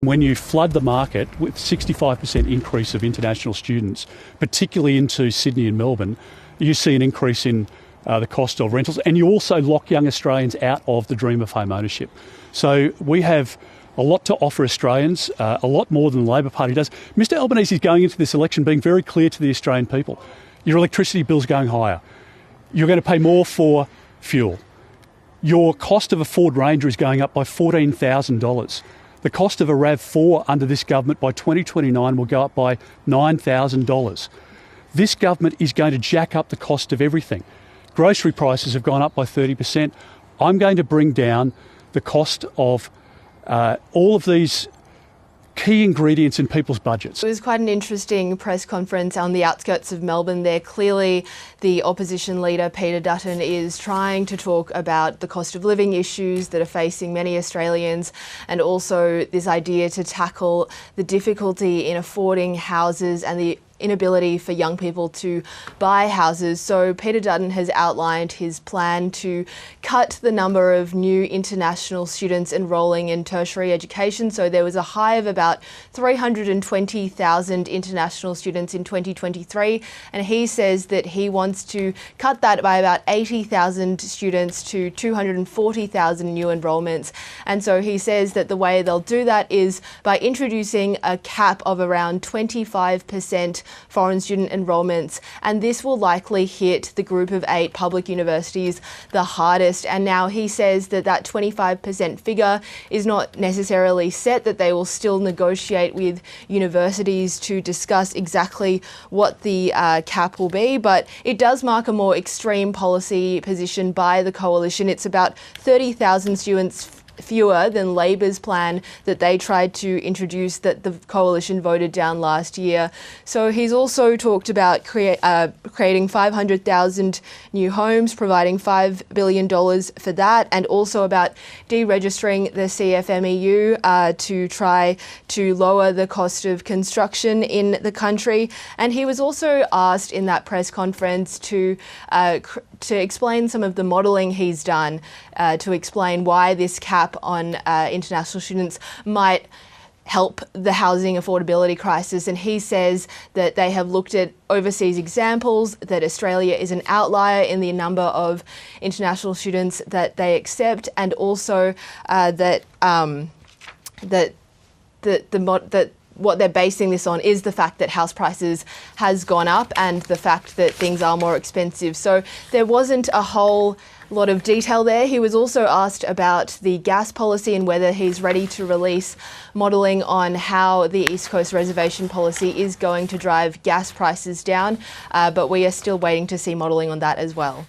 When you flood the market with 65% increase of international students, particularly into Sydney and Melbourne, you see an increase in the cost of rentals, and you also lock young Australians out of the dream of home ownership. So we have a lot to offer Australians, a lot more than the Labor Party does. Mr Albanese is going into this election being very clear to the Australian people. Your electricity bill's going higher. You're going to pay more for fuel. Your cost of a Ford Ranger is going up by $14,000. The cost of a RAV4 under this government by 2029 will go up by $9,000. This government is going to jack up the cost of everything. Grocery prices have gone up by 30%. I'm going to bring down the cost of all of these key ingredients in people's budgets. It was quite an interesting press conference on the outskirts of Melbourne there. Clearly, the opposition leader, Peter Dutton, is trying to talk about the cost of living issues that are facing many Australians, and also this idea to tackle the difficulty in affording houses and the inability for young people to buy houses. So Peter Dutton has outlined his plan to cut the number of new international students enrolling in tertiary education. So there was a high of about 320,000 international students in 2023, and he says that he wants to cut that by about 80,000 students to 240,000 new enrolments. And so he says that the way they'll do that is by introducing a cap of around 25% foreign student enrolments, and this will likely hit the group of 8 public universities the hardest. And now he says that that 25% figure is not necessarily set, that they will still negotiate with universities to discuss exactly what the cap will be, but it does mark a more extreme policy position by the coalition. It's about 30,000 students fewer than Labor's plan that they tried to introduce that the coalition voted down last year. So he's also talked about creating 500,000 new homes, providing $5 billion for that, and also about deregistering the CFMEU to try to lower the cost of construction in the country. And he was also asked in that press conference to explain some of the modelling he's done to explain why this cap on international students might help the housing affordability crisis. And he says that they have looked at overseas examples, that Australia is an outlier in the number of international students that they accept, and also that what they're basing this on is the fact that house prices has gone up and the fact that things are more expensive. So there wasn't a whole lot of detail there. He was also asked about the gas policy and whether he's ready to release modelling on how the East Coast reservation policy is going to drive gas prices down, but we are still waiting to see modelling on that as well.